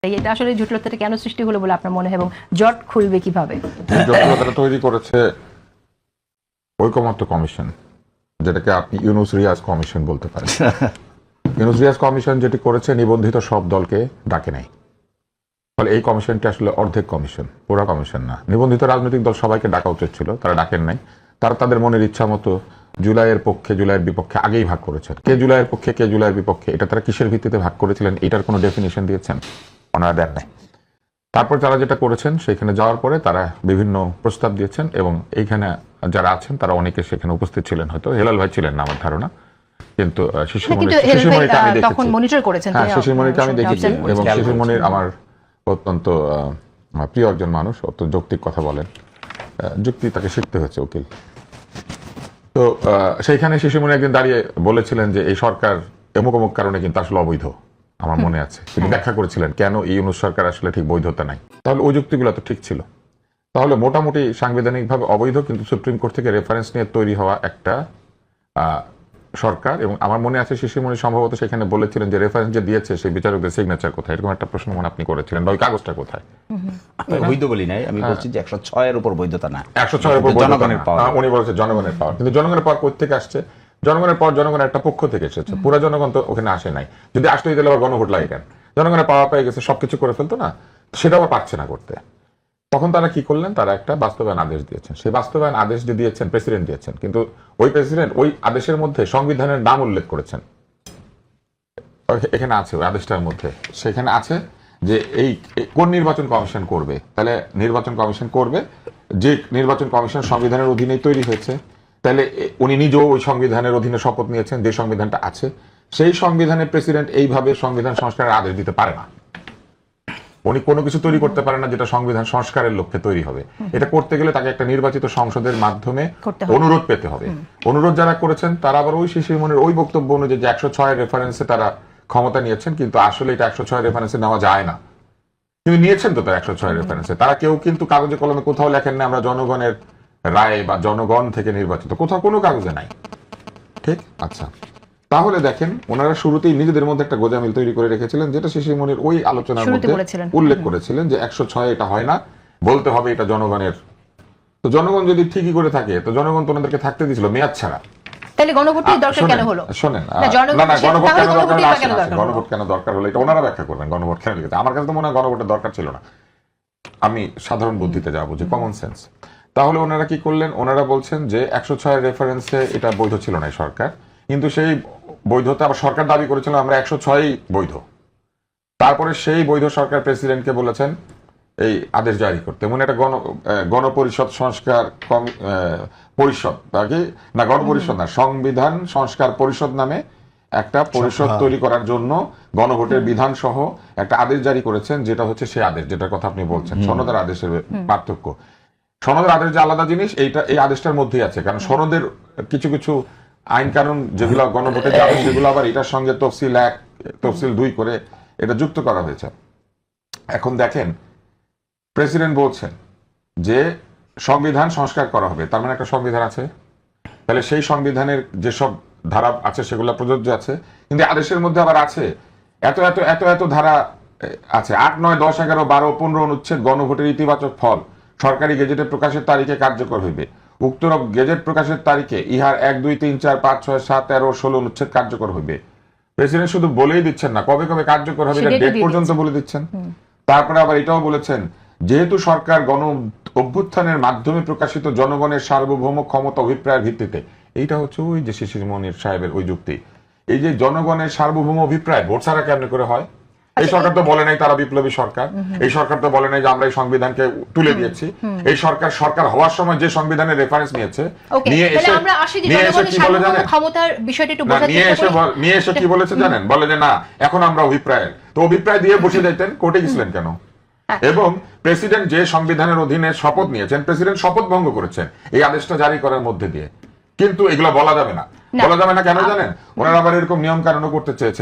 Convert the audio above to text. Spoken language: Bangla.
এটা আসলে জটিলতাটা কেন সৃষ্টি হলো বলে আপনার মনে হয় এবং জট খুলবে কিভাবে? জটিলতাটা তৈরি করেছে ঐকমত্য কমিশন, যেটাকে আপনি ইউনুস রিয়াজ কমিশন বলতে পারেন। ইউনুস রিয়াজ কমিশন যেটি করেছে, নিবন্ধিত সব দলকে ডাকে নাই। ফলে এই কমিশনটি আসলে অর্ধেক কমিশন, পুরো কমিশন না। নিবন্ধিত রাজনৈতিক দল সবাইকে ডাকা উচিত ছিল, তারা ডাকেন নাই। তারা তাদের মনের ইচ্ছা মতো জুলাইয়ের পক্ষে জুলাইয়ের বিপক্ষে আগেই ভাগ করেছেন। কে জুলাইয়ের পক্ষে কে জুলাইয়ের বিপক্ষে, এটা তারা কিসের ভিত্তিতে ভাগ করেছিলেন এটার কোনো ডেফিনিশন দিয়েছেন? ওনারা দেন নাই। তারপর তারা যেটা করেছেন, সেখানে যাওয়ার পরে তারা বিভিন্ন প্রস্তাব দিয়েছেন এবং এইখানে যারা আছেন তারা অনেকে সেখানে উপস্থিত ছিলেন, হয়তো হেলাল ভাই ছিলেন না আমার ধারণা, কিন্তু শিশিরমণিকে আমি দেখেছি। তখন মনিটর করেছেন, হ্যাঁ, শিশিরমণিকে আমি দেখেছি এবং শিশিরমণির আমার অত্যন্ত প্রিয় একজন মানুষ, অত্যন্ত যৌক্তিক কথা বলেন, যুক্তি তাকে শিখতে হয়েছে উকিল। তো সেইখানে শিশিরমণি একদিন দাঁড়িয়ে বলেছিলেন যে এই সরকার অমুক অমুক কারণে কিন্তু আসলে অবৈধ, আমার মনে আছে। তিনি ব্যাখ্যা করেছিলেন কেন এই ইউনূস সরকার আসলে ঠিক বৈধতা নাই। তাহলে ওই যুক্তিগুলো তো ঠিক ছিল। তাহলে মোটামুটি সাংবিধানিকভাবে অবৈধ, কিন্তু সুপ্রিম কোর্ট থেকে রেফারেন্স নিয়ে তৈরি হওয়া একটা সরকার। এবং আমার মনে আছে শিশিরমণি সম্ভবত সেখানে বলেছিলেন যে রেফারেন্স যে দিয়েছে সেই বিচারকদের সিগনেচার কোথায়, এরকম একটা প্রশ্ন মনে আপনি করেছিলেন, ওই কাগজটা কোথায়? বৈধ বলি নাই, আমি বলছি যে 106 এর উপর বৈধতা না, 106 এর উপর জনগণের পাওয়ার। উনি বলেছেন জনগণের পাওয়ার, কিন্তু জনগণের পাওয়ার কোথা থেকে আসছে? জনগণের পাওয়ার জনগণের একটা পক্ষ থেকে এসেছে, পুরো জনগণ তো ওখানে আসে নাই। যদি আসতো তাহলে আবার গণভোট লাগে কেন? জনগণের পাওয়া পেয়ে গেছে, সবকিছু করে ফেলতো না, সেটা আবার পারছে না করতে। তখন তারা কি করলেন? তারা একটা বাস্তবায়ন আদেশ দিয়েছেন। সেই বাস্তবায়ন আদেশ যে দিয়েছেন প্রেসিডেন্ট দিয়েছেন, কিন্তু ওই প্রেসিডেন্ট ওই আদেশের মধ্যে সংবিধানের নাম উল্লেখ করেছেন। এখানে আছে ওই আদেশটার মধ্যে, সেখানে আছে যে এই কোন নির্বাচন কমিশন করবে। তাহলে নির্বাচন কমিশন করবে যে নির্বাচন কমিশন সংবিধানের অধীনেই তৈরি হয়েছে। তাহলে উনি নিজেও ওই সংবিধানের অধীনে শপথ নিয়েছেন, যে সংবিধানটা আছে সেই সংবিধানের প্রেসিডেন্ট এইভাবে সংবিধান সংস্কারের আদেশ দিতে পারে না। উনি কোনো কিছু তৈরি করতে পারেন না যেটা সংবিধান সংস্কারের লক্ষ্যে তৈরি হবে। এটা করতে গেলে তাকে একটা নির্বাচিত সংসদের মাধ্যমে অনুরোধ পেতে হবে। অনুরোধ যারা করেছেন তারা আবার ওই শিশিরমণির ওই বক্তব্য অনুযায়ী যে 106 রেফারেন্সে তারা ক্ষমতা নিয়েছেন, কিন্তু আসলে এটা 106 রেফারেন্সে নেওয়া যায় না। কিন্তু নিয়েছেন তো তারা 106 রেফারেন্সে। তারা কেউ কিন্তু কাগজে কলমে কোথাও লেখেন না আমরা জনগণের রায় বা জনগণ থেকে নির্বাচিত, কোথাও কোনো কাগজে নাই। ঠিক আচ্ছা, তাহলে দেখেন ওনারা শুরুতেই নিজেদের মধ্যে একটা গোজামিল তৈরি করে রেখেছিলেন, যেটা শিশিরমণির ওই আলোচনার মধ্যে উল্লেখ করেছিলেন যে 106 এটা হয় না, বলতে হবে এটা জনগণের। তো জনগণ যদি ঠিকই করে থাকে, তো জনগণ তো ওনাদেরকে থাকতে দিয়েছিল মেয়াদ ছাড়া। তাহলে গণভোটের দরকার কেন হলো? শোনেন, না গণভোট কেন দরকার হলো, গণভোট কেন দরকার হলো এটা ওনারা ব্যাখ্যা করবেন। গণভোট কেন লিখেছে, আমার কাছে তো মনে হয় গণভোটের দরকার ছিল না। আমি সাধারণ বুদ্ধিতে যাবো, যে কমন সেন্স। তাহলে ওনারা কি করলেন? ওনারা বলছেন যে 106 রেফারেন্সে এটা বৈধ ছিল না সরকার, কিন্তু সেই বৈধতা আবার সরকার দাবি করেছিল আমরা 106 বৈধ। তারপরে সেই বৈধ সরকার প্রেসিডেন্টকে বলেছেন এই আদেশ জারি করতে। এমন একটা গণপরিষদ সংস্কার পরিষদ না, গণপরিষদ না, সংবিধান সংস্কার পরিষদ নামে একটা পরিষদ তৈরি করার জন্য গণভোটের বিধান সহ একটা আদেশ জারি করেছেন, যেটা হচ্ছে সেই আদেশ যেটার কথা আপনি বলছেন। সনদের আদেশের পার্থক্য, সনদের আদেশ যে আলাদা জিনিস, এইটা এই আদেশটার মধ্যেই আছে। কারণ সনদের কিছু কিছু আইন কানুন যেগুলো গণভোটে যাবে সেগুলো আবার এটার সঙ্গে তফসিল 1 তফসিল 2 করে এটা যুক্ত করা হয়েছে। এখন দেখেন প্রেসিডেন্ট বলছেন যে সংবিধান সংস্কার করা হবে, তার মানে একটা সংবিধান আছে, তাহলে সেই সংবিধানের যেসব ধারা আছে সেগুলো প্রযোজ্য আছে। কিন্তু আদেশের মধ্যে আবার আছে এত এত এত এত ধারা আছে, 8, 9, 10, 11, 12, 15 অনুচ্ছেদ গণভোটের ইতিবাচক ফল সরকারি গেজেটে প্রকাশের তারিখে কার্যকর হইবে। উক্ত গেজেট প্রকাশের তারিখে ইহার 1, 2, 3, 4, 5, 6, 7, 13, 16 অনুচ্ছেদ কার্যকর হইবে। প্রেসিডেন্ট শুধু বলেই দিচ্ছেন না, কবে কবে কার্যকর হবে এটা ডেট পর্যন্ত বলে দিচ্ছেন। তারপরে আবার এটাও বলেছেন যেহেতু সরকার গণ অভ্যুত্থানের মাধ্যমে প্রকাশিত জনগণের সার্বভৌম ক্ষমতা অভিপ্রায়ের ভিত্তিতে, এইটা হচ্ছে ওই যে শিশিরমণির সাহেবের ওই যুক্তি, এই যে জনগণের সার্বভৌম অভিপ্রায় ভোট ছাড়া কেমন করে হয়? এই সরকার তো বলে নাই তারা বিপ্লবী সরকার, এই সরকার তো বলে নাই যে আমরা এই সংবিধানকে তুলে দিয়েছি। এই সরকার সরকার হওয়ার সময় যে সংবিধানের রেফারেন্স নিয়েছে, নিয়ে এসে কি বলে জানেন, ক্ষমতার বিষয়টা একটু বোঝাতে নিয়ে এসে কি বলেছে জানেন? বলে যে না এখন আমরা অভিপ্রায়ের, তো অভিপ্রায় দিয়ে বসে যাইতেন, কোর্টে গেছিলেন কেন? এবং প্রেসিডেন্ট যে সংবিধানের অধীনে শপথ নিয়েছেন, প্রেসিডেন্ট শপথ ভঙ্গ করেছেন এই আদেশটা জারি করার মধ্যে দিয়ে। কিন্তু এগুলো বলা যাবে না, বলা যাবে না কেন জানেন? ওনারা আবার এরকম নিয়ম কানুনও করতে চেয়েছেন।